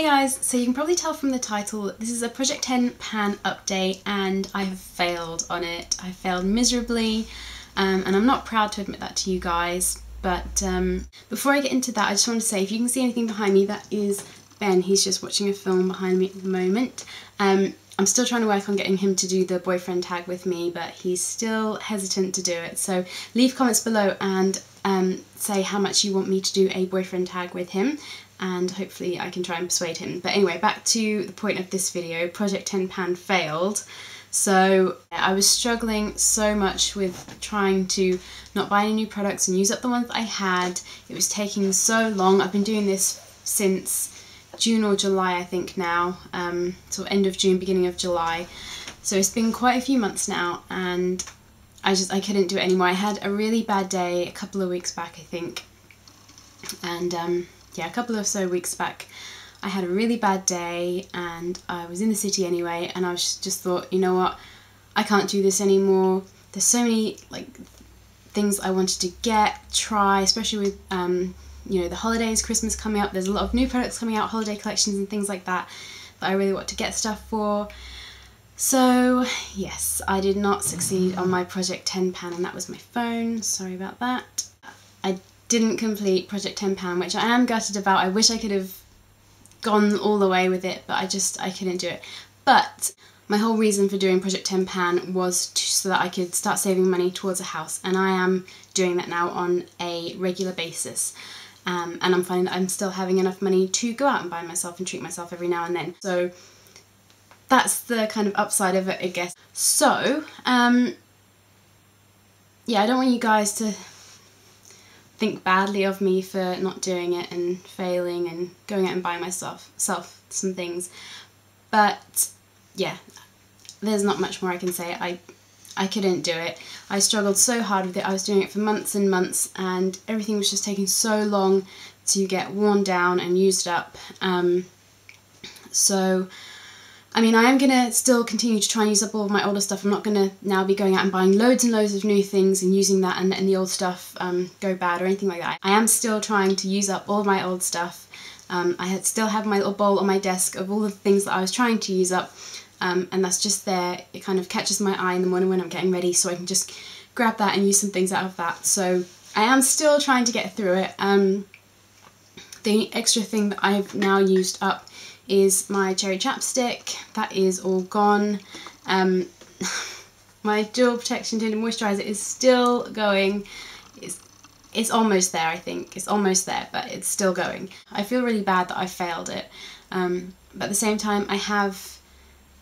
guys, so you can probably tell from the title, this is a Project 10 pan update and I have failed on it. I failed miserably and I'm not proud to admit that to you guys, but before I get into that I just want to say, if you can see anything behind me, that is Ben. He's just watching a film behind me at the moment. I'm still trying to work on getting him to do the boyfriend tag with me, but he's still hesitant to do it, so leave comments below and say how much you want me to do a boyfriend tag with him, and hopefully I can try and persuade him. But anyway, back to the point of this video. Project 10 pan failed. So I was struggling so much with trying to not buy any new products and use up the ones that I had. It was taking so long. I've been doing this since June or July, I think now, sort of end of June, beginning of July. So it's been quite a few months now and I couldn't do it anymore. I had a really bad day a couple of weeks back, I think, and yeah, a couple of weeks back I had a really bad day and I was in the city anyway, and I just thought, you know what, I can't do this anymore. There's so many things I wanted to try, especially with you know, the holidays, Christmas coming up. There's a lot of new products coming out, holiday collections and things like that I really want to get stuff for. So yes, I did not succeed on my Project 10 pan, and that was my phone, sorry about that. I didn't complete Project 10 pan, which I am gutted about. I wish I could have gone all the way with it, but I couldn't do it. But my whole reason for doing Project 10 pan was so that I could start saving money towards a house, and I am doing that now on a regular basis. And I'm finding that I'm still having enough money to go out and buy myself and treat myself every now and then. So that's the kind of upside of it, I guess. So, yeah, I don't want you guys to think badly of me for not doing it and failing and going out and buying myself some things. But yeah, there's not much more I can say. I couldn't do it. I struggled so hard with it. I was doing it for months and months and everything was just taking so long to get worn down and used up. So, I mean, I am going to still continue to try and use up all of my older stuff. I'm not going to now be going out and buying loads and loads of new things and using that and letting the old stuff go bad or anything like that. I am still trying to use up all of my old stuff. I still have my little bowl on my desk of all the things that I was trying to use up. And that's just there. It kind of catches my eye in the morning when I'm getting ready, so I can just grab that and use some things out of that. So I am still trying to get through it. The extra thing that I've now used up is my cherry chapstick. That is all gone. My dual protection tinted moisturiser is still going. It's almost there, I think. It's almost there, but it's still going. I feel really bad that I failed it. But at the same time, I have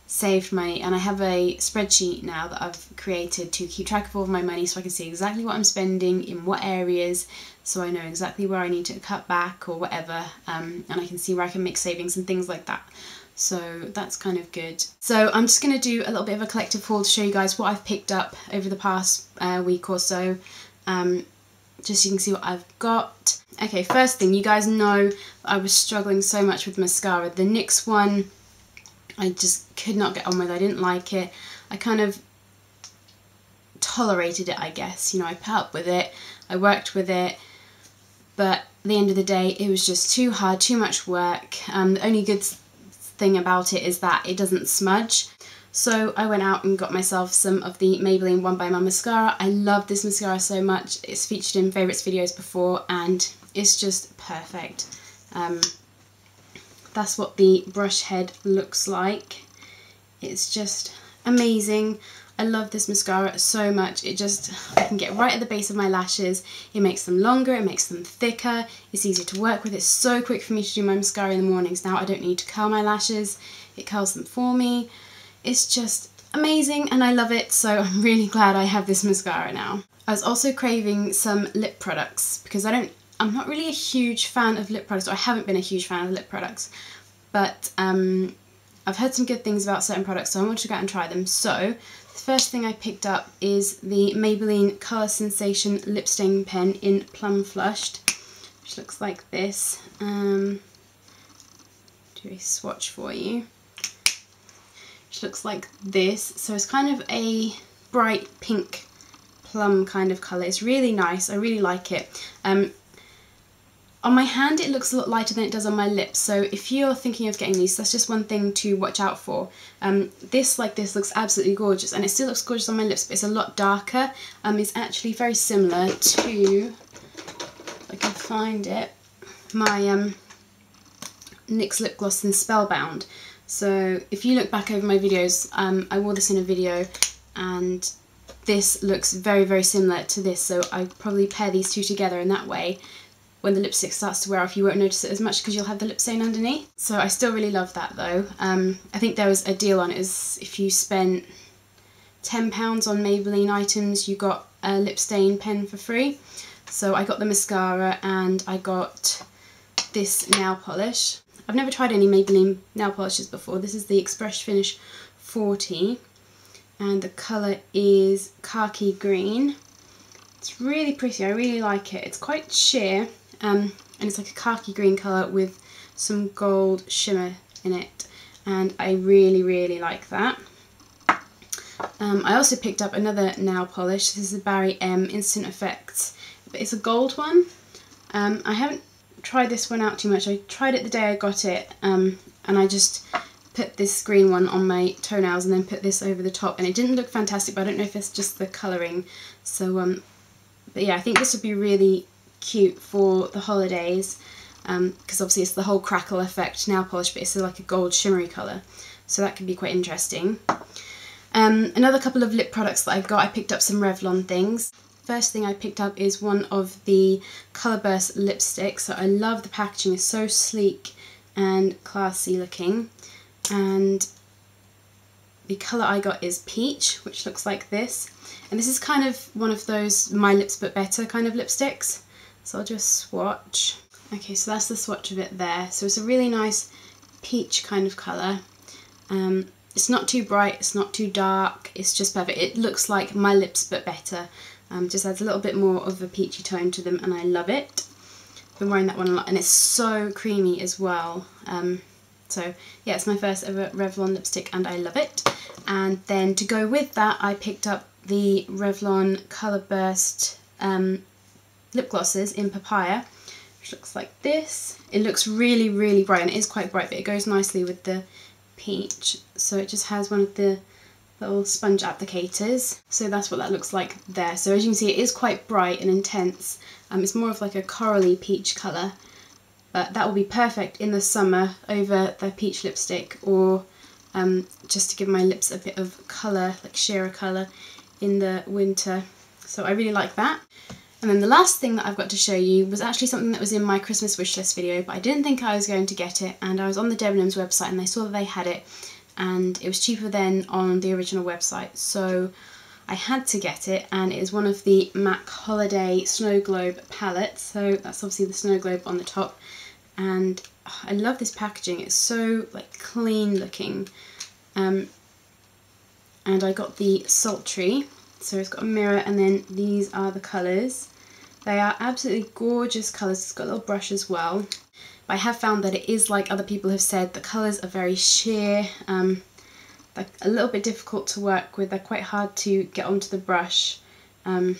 saved money, and I have a spreadsheet now that I've created to keep track of all of my money, so I can see exactly what I'm spending in what areas, so I know exactly where I need to cut back or whatever, and I can see where I can make savings and things like that. So that's kind of good. So I'm just going to do a little bit of a collective haul to show you guys what I've picked up over the past week or so, just so you can see what I've got. Okay, first thing, you guys know I was struggling so much with mascara. The NYX one I just could not get on with. I didn't like it. I kind of tolerated it, I guess. You know, I put up with it, I worked with it, but at the end of the day it was just too hard, too much work. The only good thing about it is that it doesn't smudge. So I went out and got myself some of the Maybelline One by Mum mascara. I love this mascara so much. It's featured in favourites videos before and it's just perfect. That's what the brush head looks like. It's just amazing. I love this mascara so much. I can get right at the base of my lashes. It makes them longer, it makes them thicker. It's easier to work with. It's so quick for me to do my mascara in the mornings now. I don't need to curl my lashes. It curls them for me. It's just amazing and I love it, so I'm really glad I have this mascara now. I was also craving some lip products because I'm not really a huge fan of lip products, or I haven't been a huge fan of lip products, but I've heard some good things about certain products, so I wanted to go out and try them. So the first thing I picked up is the Maybelline ColorSensational Lipstain pen in Plum Flushed, which looks like this. Do a swatch for you. Which looks like this. So it's kind of a bright pink plum kind of colour. It's really nice. I really like it. On my hand it looks a lot lighter than it does on my lips, so if you're thinking of getting these, that's just one thing to watch out for. This looks absolutely gorgeous, and it still looks gorgeous on my lips, but it's a lot darker. It's actually very similar to, if I can find it, my NYX lip gloss in Spellbound. So if you look back over my videos, I wore this in a video, and this looks very, very similar to this, so I probably pair these two together, and that way when the lipstick starts to wear off you won't notice it as much because you'll have the lip stain underneath. So I still really love that though. I think there was a deal on it, as if you spent £10 on Maybelline items you got a lip stain pen for free. So I got the mascara and I got this nail polish. I've never tried any Maybelline nail polishes before. This is the Express Finish 40 and the colour is Khaki Green. It's really pretty, I really like it. It's quite sheer, and it's like a khaki green colour with some gold shimmer in it, and I really, really like that. I also picked up another nail polish. This is the Barry M Instant Effects, but it's a gold one. I haven't tried this one out too much. I tried it the day I got it, and I just put this green one on my toenails and then put this over the top, and it didn't look fantastic, but I don't know if it's just the colouring. So but yeah, I think this would be really cute for the holidays, because obviously it's the whole crackle effect nail polish, but it's like a gold shimmery colour, so that could be quite interesting. Another couple of lip products that I got, I picked up some Revlon things. First thing I picked up is one of the Colorburst lipsticks. So I love the packaging, it's so sleek and classy looking, and the colour I got is Peach, which looks like this. And this is kind of one of those My Lips But Better kind of lipsticks. So I'll just swatch. Okay, so that's the swatch of it there. So it's a really nice peach kind of colour. It's not too bright, it's not too dark, it's just perfect. It looks like My Lips But Better. Just adds a little bit more of a peachy tone to them, and I love it. I've been wearing that one a lot, and it's so creamy as well. So yeah, it's my first ever Revlon lipstick and I love it. And then to go with that, I picked up the Revlon Colorburst lip glosses in Papaya, which looks like this. It looks really, really bright, and it is quite bright, but it goes nicely with the peach. So it just has one of the little sponge applicators. So that's what that looks like there. So as you can see, it is quite bright and intense. It's more of like a corally peach colour, but that will be perfect in the summer over the peach lipstick, or just to give my lips a bit of colour, like sheerer colour in the winter. So I really like that. And then the last thing that I've got to show you was actually something that was in my Christmas wishlist video, but I didn't think I was going to get it, and I was on the Debenhams website and I saw that they had it, and it was cheaper than on the original website, so I had to get it, and it is one of the MAC Holiday Snowglobe palettes. So that's obviously the Snowglobe on the top, and I love this packaging. It's so like clean looking, and I got the Sultry. So it's got a mirror, and then these are the colours. They are absolutely gorgeous colours. It's got a little brush as well. But I have found that it is, like other people have said, the colours are very sheer. They're a little bit difficult to work with. They're quite hard to get onto the brush. But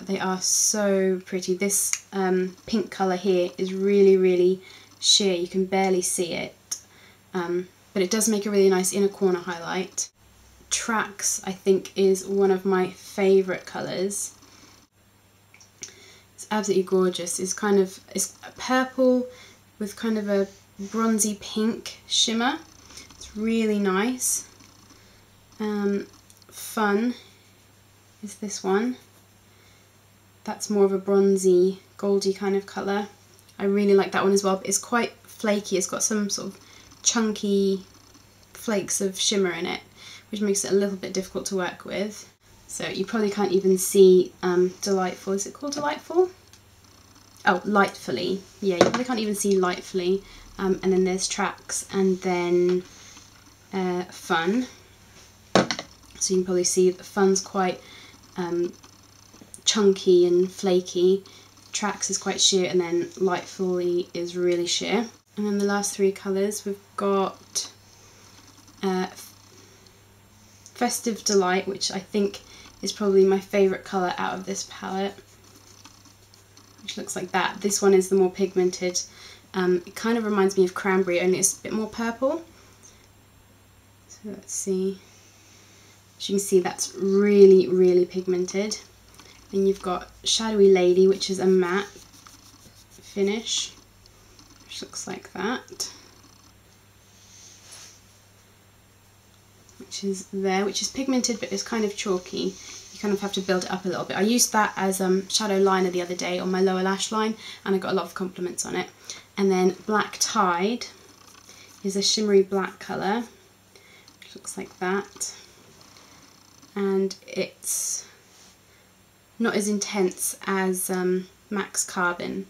they are so pretty. This pink colour here is really, really sheer. You can barely see it. But it does make a really nice inner corner highlight. Tracks, I think, is one of my favourite colours. It's absolutely gorgeous. It's purple with kind of a bronzy pink shimmer. It's really nice. Fun is this one. That's more of a bronzy, goldy kind of colour. I really like that one as well, but it's quite flaky. It's got some sort of chunky flakes of shimmer in it, which makes it a little bit difficult to work with. So you probably can't even see Delightful. Is it called Delightful? Oh, Lightfully. Yeah, you probably can't even see Lightfully. And then there's Tracks, and then Fun. So you can probably see that Fun's quite chunky and flaky. Tracks is quite sheer, and then Lightfully is really sheer. And then the last three colours, we've got Festive Delight, which I think is probably my favourite colour out of this palette. which looks like that. This one is the more pigmented. It kind of reminds me of cranberry, only it's a bit more purple. So let's see. As you can see, that's really, really pigmented. And you've got Shadowy Lady, which is a matte finish, which looks like that. Which is there, which is pigmented, but it's kind of chalky. You kind of have to build it up a little bit. I used that as shadow liner the other day on my lower lash line, and I got a lot of compliments on it. And then Black Tide is a shimmery black colour, which looks like that. And it's not as intense as Max Carbon.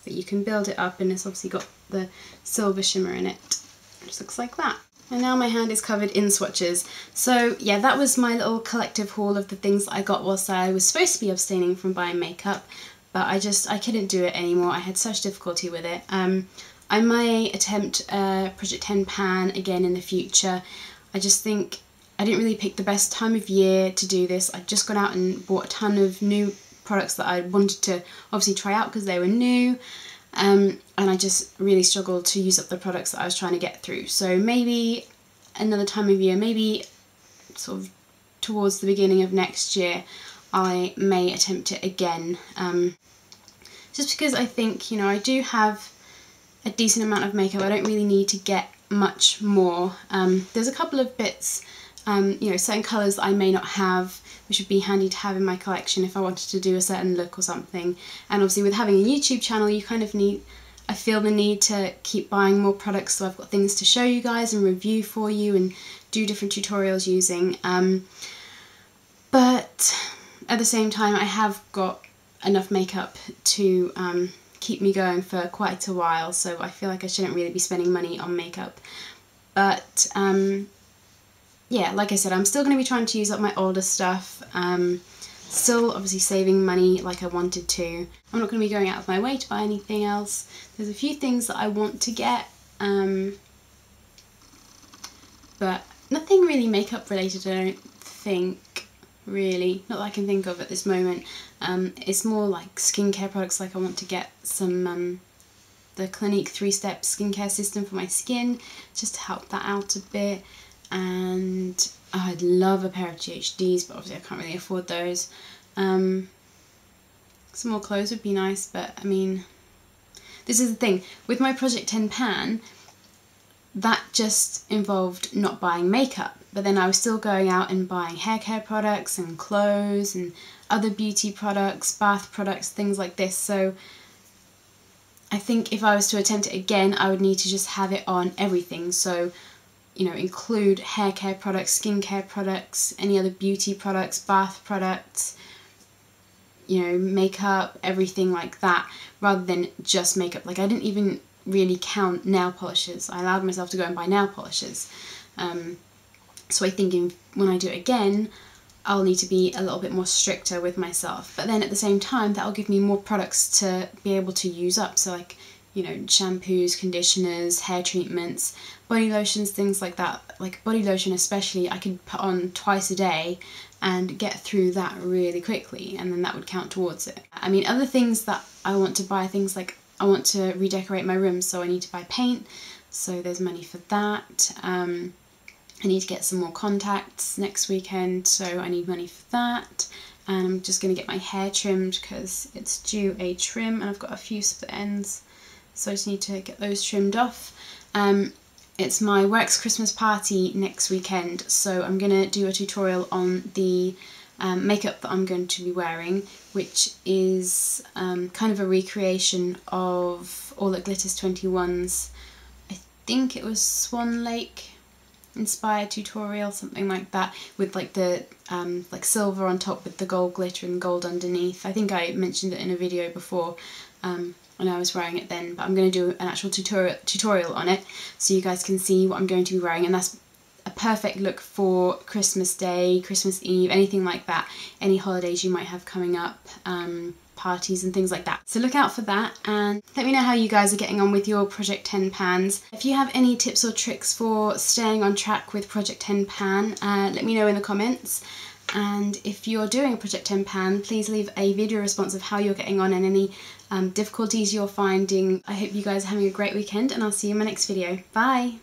But you can build it up, and it's obviously got the silver shimmer in it. It just looks like that. And now my hand is covered in swatches. So yeah, that was my little collective haul of the things that I got whilst I was supposed to be abstaining from buying makeup. But I couldn't do it anymore. I had such difficulty with it. I may attempt Project 10 Pan again in the future. I just think I didn't really pick the best time of year to do this. I'd just gone out and bought a ton of new products that I wanted to obviously try out because they were new. And I just really struggled to use up the products that I was trying to get through. So maybe another time of year, maybe sort of towards the beginning of next year, I may attempt it again. Just because I think, you know, I do have a decent amount of makeup. I don't really need to get much more. There's a couple of bits, you know, certain colours that I may not have, which would be handy to have in my collection if I wanted to do a certain look or something. And obviously with having a YouTube channel, you kind of need, I feel the need to keep buying more products, so I've got things to show you guys and review for you and do different tutorials using. But at the same time, I have got enough makeup to keep me going for quite a while, so I feel like I shouldn't really be spending money on makeup. But yeah, like I said, I'm still going to be trying to use up my older stuff, still obviously saving money like I wanted to. I'm not going to be going out of my way to buy anything else. There's a few things that I want to get, but nothing really makeup related, I don't think, really. Not that I can think of at this moment. It's more like skincare products, like I want to get some the Clinique 3-step skincare system for my skin, just to help that out a bit. And I'd love a pair of GHDs, but obviously I can't really afford those. Some more clothes would be nice, but I mean, this is the thing, with my Project 10 Pan, that just involved not buying makeup, but then I was still going out and buying hair care products and clothes and other beauty products, bath products, things like this. So I think if I was to attempt it again, I would need to just have it on everything. So, you know, include hair care products, skincare products, any other beauty products, bath products, you know, makeup, everything like that, rather than just makeup. Like, I didn't even really count nail polishes. I allowed myself to go and buy nail polishes. So I think when I do it again, I'll need to be a little bit more stricter with myself. But then at the same time, that'll give me more products to be able to use up. So like, you know, shampoos, conditioners, hair treatments, body lotions, things like that. Like body lotion especially, I could put on twice a day and get through that really quickly, and then that would count towards it. I mean, other things that I want to buy, things like I want to redecorate my room, so I need to buy paint, so there's money for that. I need to get some more contacts next weekend, so I need money for that. And I'm just going to get my hair trimmed because it's due a trim and I've got a few split ends, so I just need to get those trimmed off. It's my work's Christmas party next weekend, so I'm going to do a tutorial on the makeup that I'm going to be wearing, which is kind of a recreation of All That Glitters 21's, I think it was Swan Lake inspired tutorial, something like that, with like the like silver on top with the gold glitter and gold underneath. I think I mentioned it in a video before when I was wearing it then, but I'm going to do an actual tutorial on it so you guys can see what I'm going to be wearing, and that's a perfect look for Christmas Day, Christmas Eve, anything like that, any holidays you might have coming up, parties and things like that. So look out for that, and let me know how you guys are getting on with your Project 10 pans. If you have any tips or tricks for staying on track with Project 10 Pan, let me know in the comments. And if you're doing a Project 10 pan, please leave a video response of how you're getting on and any difficulties you're finding. I hope you guys are having a great weekend, and I'll see you in my next video. Bye!